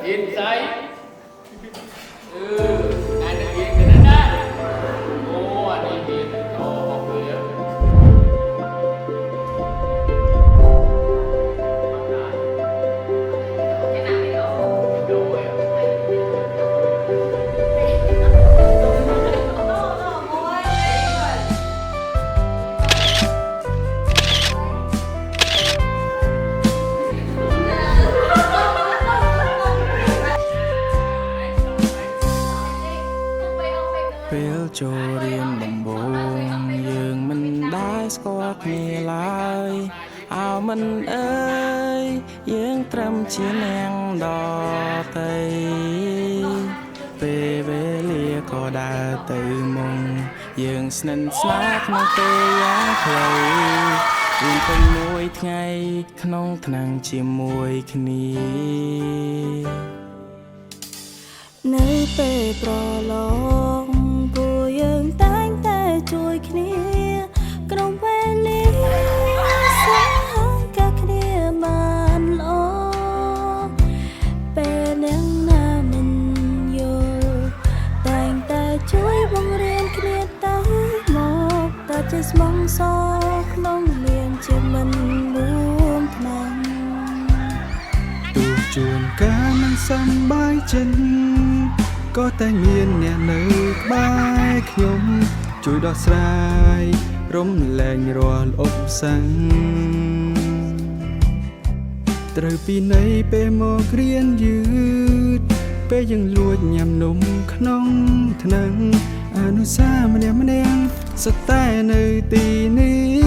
viên giấy ai được viên cái đó đấy ô anh đi viên ô học viênពេលចូលរៀនដំបូងយើងមិនដែលស្គាល់គ្នាឡើយអើមិនអើយយើងត្រឹមជានាងដតីពេលវេលាក៏ដើរទៅមុខយើងស្និទ្ធស្នាលក្នុងពេលយ៉ាងខ្លីយើងពេញមួយថ្ងៃក្នុងថ្នាំងជាមួយគ្នានៅពេលប្រឡងពួកយើងតែងតែជួយគ្នាក្រុមវេលាសាកាគ្នាបានល្អពេលអ្នកណាមិនយល់តែងតែជួយបង្រៀនគ្នាទៅមកតែជាស្មងសក្នុងលៀងជាមិនរួមថ្នាំទូជួនកាលមិនសំបាយចិត្តក៏តែមានអ្នកនៅក្បែរខ្ញុំជួយដោះស្រាយរំលែងរាល់ឧបសគ្គត្រូវពីនៃពេលមករៀនយឺតពេលយើងលួចញ៉ាំនំក្នុងថ្នាំងអនុសាម្នាក់សុទ្ធតែនៅទីនេះ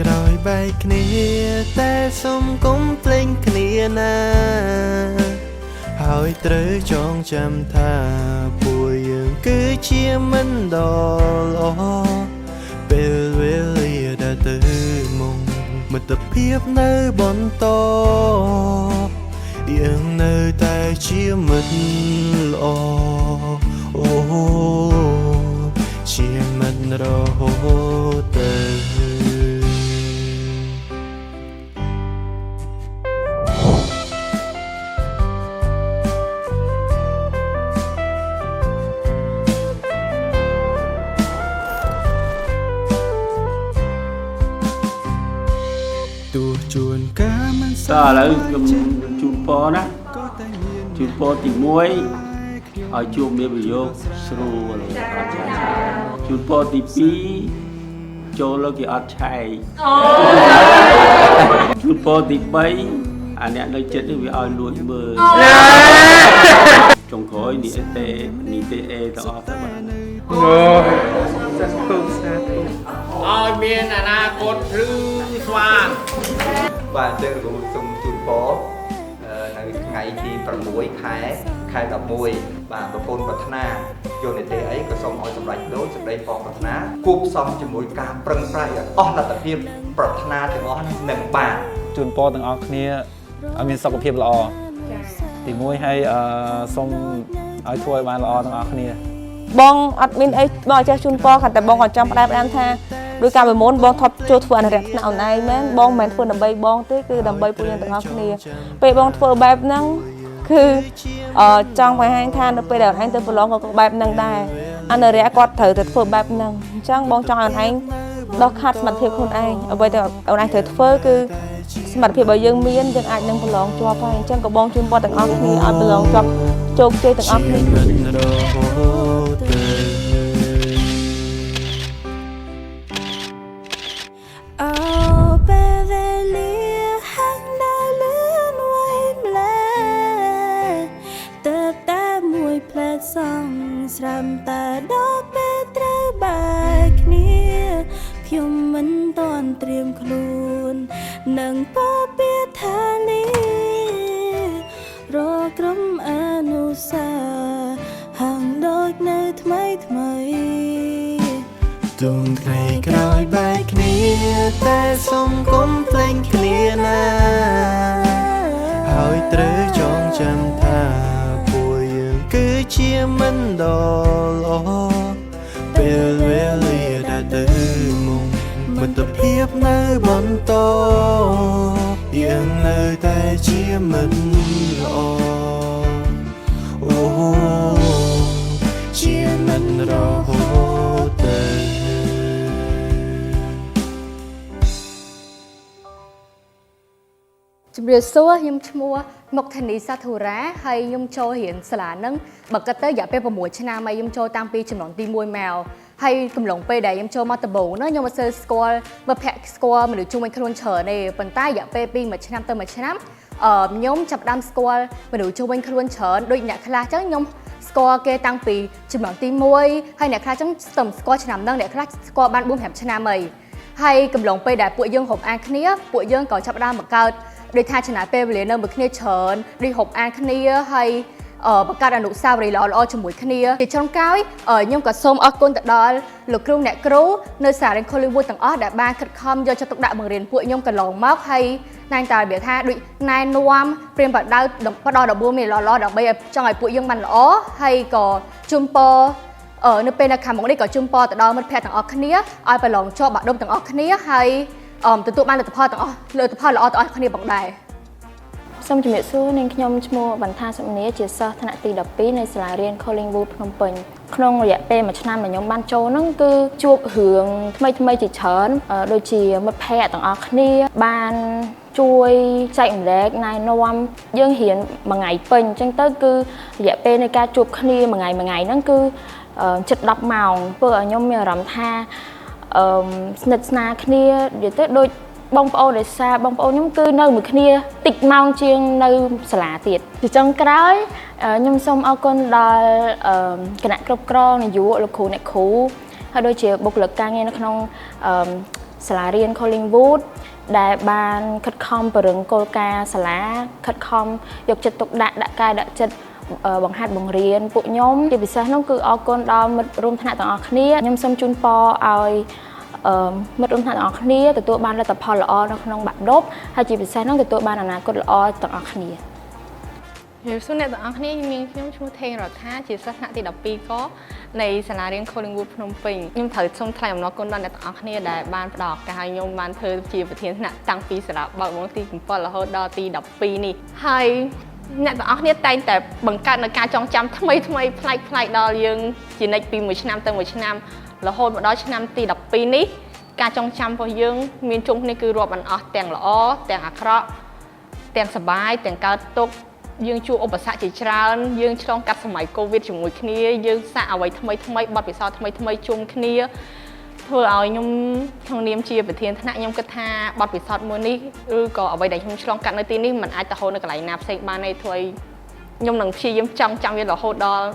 ក្រោយបែកគ្នាតែសុំកុំភ្លេចគ្នាណាហើយត្រូវចងចាំថាពួកយើងគឺជាមិនដ៏ល្អពេលវេលាដែលទៅមុខមិត្តភាពនៅបន្តយើងនៅតែជាមិត្តល្អអូជាមិត្តរហូតទៅទោះជួនកាលមិនស្អាតឥឡូវខ្ញុំជូនពរណាជូនពរទី1ឲ្យជួបមានប្រយោគស្រួលអត់ឆាយជូនពរទី2ចូលលើគេអត់ឆាយជូនពរទី3អាអ្នកនៅចិត្តនេះវាឲ្យលួចមើលចុងក្រោយនេះទេអេទាំងអស់ទៅបាទសាធុឲ្យមានអនាគតឬស្វាងបាទអញ្ចឹងខ្ញុំសូមជូនពរនៅថ្ងៃទី6ខែ11បាទប្រពន្ធប្រាថ្នាយកនីតិអីក៏សូមឲ្យសម្រេចដូចសេចក្តីផងប្រាថ្នាគួបផ្សំជាមួយការប្រឹងប្រែងអស់លទ្ធភាពប្រាថ្នាទាំងអស់នឹងបានជូនពរទាំងអស់គ្នាឲ្យមានសុខភាពល្អទី1ហើយសូមឲ្យធ្វើឲ្យបានល្អទាំងអស់គ្នាបងអត់មានអីបងចេះជូនពរគាត់តែបងក៏ចង់ផ្ដែផ្ដាំថាដោយការប្រមូលបងថប់ចូលធ្វើអនុរិយថ្នាក់អូនឯងមែនបងមិនមែនធ្វើដើម្បីបងទេគឺដើម្បីពួកយើងទាំងអស់គ្នាពេលបងធ្វើបែបហ្នឹងគឺចង់បង្ហាញថានៅពេលដែលអូនឯងទៅប្រឡងក៏បែបហ្នឹងដែរអនុរិយគាត់ត្រូវតែធ្វើបែបហ្នឹងអញ្ចឹងបងចង់ឲ្យអូនឯងដោះខាត់សមត្ថភាពខ្លួនឯងអ្វីដែលអូនឯងត្រូវធ្វើគឺសមត្ថភាពរបស់យើងមានយើងអាចនឹងប្រឡងជាប់ហើយអញ្ចឹងក៏បងជូនពរទាំងអស់គ្នាឲ្យប្រឡងជាប់ជោគជ័យទាំងអស់គ្នាស្រាំតែដល់ពេលត្រូវបែកគ្នាខ្ញុំមិនទាន់ត្រៀមខ្លួននឹងពពាថានេះរកក្រុមអនុ សាហាងដូចនៅថ្មីថ្មីទុំថ្ងៃក្រោយបែកគ្នាតែសុំកុំភ្លេចគ្នាណាហើយត្រូវចងចាំថាពួកយើងគឺជាមិនដ៏ល្អពេលវេលាដែលទៅមុខមិត្តភាពនៅបន្តយើងនៅតែជាមិត្តល្អអូជាមិត្តរហូតទៅ ជំរាបសួរខ្ញុំឈ្មោះមុកធានីសាធុរាហើយខ្ញុំចូលរៀនសាលាហ្នឹងបើគិតទៅរយៈពេល6ឆ្នាំហើយខ្ញុំចូលតាំងពីចំណងទី1មកហើយកំឡុងពេលដែលខ្ញុំចូលមកដំបូងហ្នឹងខ្ញុំអត់សូវស្គាល់មិត្តភក្តិស្គាល់មនុស្សជុំវិញខ្លួនច្រើនទេប៉ុន្តែរយៈពេលពី1ឆ្នាំទៅ1ឆ្នាំខ្ញុំចាប់ផ្ដើមស្គាល់មនុស្សជុំវិញខ្លួនច្រើនដូចអ្នកខ្លះអញ្ចឹងខ្ញុំស្គាល់គេតាំងពីចំណងទី1ហើយអ្នកខ្លះអញ្ចឹងស្ទឹមស្គាល់ឆ្នាំហ្នឹងអ្នកខ្លះស្គាល់បាន4-5ឆ្នាំហើយកំឡុងពេលដែលពួកយើងហូបអានគ្នាពួកយើងក៏ចាប់ផ្ដើមបង្កើតដោយថាចំណាយពេលវេលានៅមួយគ្នាច្រើនដូចហូបអានគ្នាហើយបង្កើតអនុស្សាវរីយ៍ល្អៗជាមួយគ្នាជាចុងក្រោយខ្ញុំក៏សូមអរគុណទៅដល់លោកគ្រូអ្នកគ្រូនៅសាលារៀន Collingwood ទាំងអស់ដែលបានខិតខំយកចិត្តទុកដាក់បង្រៀនពួកខ្ញុំកន្លងមកហើយណែនតើរបៀបថាដូចណែនាំព្រៀនបដៅផ្ដល់ដំបូន្មានល្អៗដើម្បីឲ្យចង់ឲ្យពួកយើងបានល្អហើយក៏ជូនពរនៅពេលនៅខាងមុខនេះក៏ជូនពរទៅដល់មិត្តភក្តិទាំងអស់គ្នាឲ្យប្រឡងជាប់បាក់ឌុបទាំងអស់គ្នាហើយទទួលបានលទ្ធផលទាំងអស់លទ្ធផលល្អទាំងអស់គ្នាផងដែរ សូមជំរាបសួរនាងខ្ញុំឈ្មោះវណ្ណថាសុមនីជាសិស្សថ្នាក់ទី12នៃសាលារៀន Collingwood ភ្នំពេញក្នុងរយៈពេល1ឆ្នាំដែលខ្ញុំបានចូលហ្នឹងគឺជួបរឿងថ្មីៗជាច្រើនដូចជាមិត្តភ័ក្តិទាំងអស់គ្នាបានជួយចែកម្លែកណែនាំយើងរៀនមួយថ្ងៃពេញអញ្ចឹងទៅគឺរយៈពេលនៃការជួបគ្នាមួយថ្ងៃហ្នឹងគឺជិត10ម៉ោងធ្វើឲ្យខ្ញុំមានអារម្មណ៍ថាស្និទ្ធស្នាលគ្នានិយាយទៅដូចបងប្អូនដែលសារបងប្អូនខ្ញុំគឺនៅមួយគ្នាតិចម៉ោងជាងនៅសាលាទៀតជាចុងក្រោយខ្ញុំសូមអរគុណដល់គណៈគ្រប់គ្រងនយោបាយលោកគ្រូអ្នកគ្រូហើយដូចជាបុគ្គលិកការងារនៅក្នុងសាលារៀន Collingwood ដែលបានខិតខំពង្រឹងគោលការណ៍សាលាខិតខំយកចិត្តទុកដាក់កាយដាក់ចិត្តបង្ហាត់បង្រៀនពួកខ្ញុំជាពិសេសនោះគឺអរគុណដល់មិត្តរួមថ្នាក់ទាំងអស់គ្នាខ្ញុំសូមជូនពរឲ្យមិត្តរួមថ្នាក់ទាំងអស់គ្នាទទួលបានលទ្ធផលល្អនៅក្នុងបាក់ឌុបហើយជាពិសេសនោះទទួលបានអនាគតល្អទាំងអស់គ្នា ជំរាបសួរអ្នកទាំងអស់គ្នាខ្ញុំឈ្មោះថេងរដ្ឋាជាសិស្សថ្នាក់ទី12កនៃសាលារៀន Collingwood ភ្នំពេញខ្ញុំត្រូវសូមថ្លែងអំណរគុណដល់អ្នកទាំងអស់គ្នាដែលបានផ្ដល់ឱកាសឲ្យខ្ញុំបានធ្វើជាប្រធានថ្នាក់តាំងពីសាលាបើកវងទី7រហូតដល់ទី12នេះហើយអ្នកទាំងអស់គ្នាតែងតែបង្កើតនៅការចងចាំថ្មីប្លែកដល់យើងជានិច្ចពីមួយឆ្នាំទៅមួយឆ្នាំរហូតមកដល់ឆ្នាំទី12នេះការចងចាំរបស់យើងមានជុំគ្នាគឺរាប់អត់អស់ទាំងល្អទាំងអាក្រក់ទាំងសប្បាយទាំងកើតទុក្ខយើងជួបឧបសគ្គជាច្រើនយើងឆ្លងកាត់សម័យ COVID ជាមួយគ្នាយើងសាកអ្វីថ្មីបទពិសោធន៍ថ្មីជុំគ្នាធ្វើឲ្យខ្ញុំក្នុងនាមជាប្រធានថ្នាក់ខ្ញុំគិតថាបទពិសោធន៍មួយនេះឬក៏អ្វីដែលខ្ញុំឆ្លងកាត់នៅទីនេះมันអាចទៅហូរនៅកន្លែងណាផ្សេងបានទេធ្វើឲ្យខ្ញុំនឹងព្យាយាមចងចាំវារហូតដល់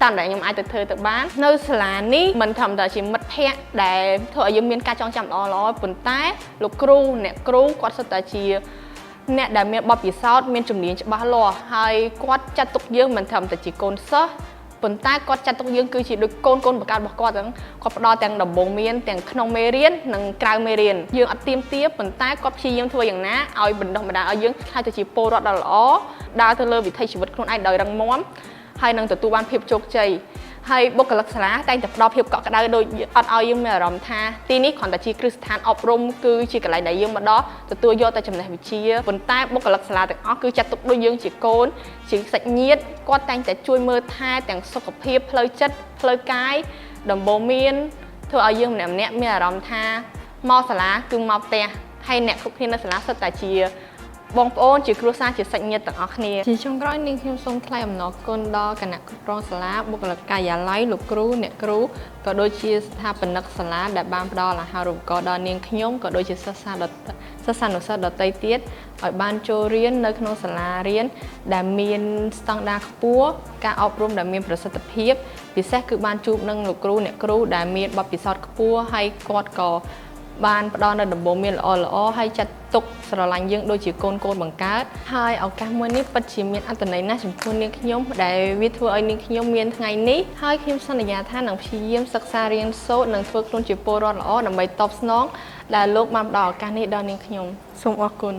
តាមដែលខ្ញុំអាចទៅធ្វើទៅបាននៅសាលានេះមិនធម្មតាជាមិត្តភ័ក្តិដែលធ្វើឲ្យយើងមានការចងចាំល្អប៉ុន្តែលោកគ្រូអ្នកគ្រូគាត់សុទ្ធតែជាអ្នកដែលមានបទពិសោធន៍មានជំនាញច្បាស់លាស់ហើយគាត់ចាត់ទុកយើងមិនធម្មតាជាកូនសិស្សប៉ុន្តែគាត់ចាត់ទុកយើងគឺជាដូចកូនបង្កើតរបស់គាត់ហ្នឹងគាត់ផ្ដល់ទាំងដំបូងមានទាំងក្នុងមេរៀននិងក្រៅមេរៀនយើងអត់ទៀមទាប៉ុន្តែគាត់ព្យាយាមធ្វើយ៉ាងណាឲ្យបណ្ដុះបណ្ដាលឲ្យយើងខ្លាចទៅជាពលរដ្ឋដ៏ល្អដើរទៅលើវិថីជីវិតខ្លួនឯងដោយរឹងមាំហើយនឹងទទួលបានភាពជោគជ័យហើយបុគ្គលិកសាលាតែងតែផ្ដល់ភាពកក់ក្ដៅដោយអត់ឲ្យយើងមានអារម្មណ៍ថាទីនេះគ្រាន់តែជាគ្រឹះស្ថានអប់រំគឺជាកន្លែងដែលយើងមកដល់ទទួលយកតែចំណេះវិជ្ជាប៉ុន្តែបុគ្គលិកសាលាទាំងអស់គឺចាត់ទុកដូចយើងជាកូនជាសាច់ញាតិគាត់តែងតែជួយមើលថែទាំងសុខភាពផ្លូវចិត្តផ្លូវកាយដំបូងមានធ្វើឲ្យយើងម្នាក់មានអារម្មណ៍ថាមកសាលាគឺមកផ្ទះហើយអ្នកគ្រប់គ្នានៅសាលាសុទ្ធតែជាបងប្អូនជាគ្រួសារជាសាច់ញាតិទាំងអស់គ្នាជាចុងក្រោយនាងខ្ញុំសូមថ្លែងអំណរគុណដល់គណៈគ្រប់គ្រងសាលាបុគ្គលិកការិយាល័យលោកគ្រូអ្នកគ្រូក៏ដូចជាស្ថាបនិកសាលាដែលបានផ្ដល់អាហារូបករណ៍ដល់នាងខ្ញុំក៏ដូចជាសិស្សានុសិស្សដទៃទៀតឲ្យបានចូលរៀននៅក្នុងសាលារៀនដែលមានស្តង់ដារខ្ពស់ការអប់រំដែលមានប្រសិទ្ធភាពពិសេសគឺបានជួបនឹងលោកគ្រូអ្នកគ្រូដែលមានបទពិសោធន៍ខ្ពស់ហើយគាត់ក៏ បានផ្ដល់នៅដំបូន្មានល្អៗហើយចាត់ទុកស្រឡាញ់យើងដូចជាកូនបង្កើតហើយឱកាសមួយនេះពិតជាមានអត្ថន័យណាស់ចំពោះនាងខ្ញុំដែលវាធ្វើឲ្យនាងខ្ញុំមានថ្ងៃនេះហើយខ្ញុំសន្យាថានឹងព្យាយាមសិក្សារៀនសូត្រនិងធ្វើខ្លួនជាពលរដ្ឋល្អដើម្បីតបស្នងដែលលោកបានផ្ដល់ឱកាសនេះដល់នាងខ្ញុំសូមអរគុណ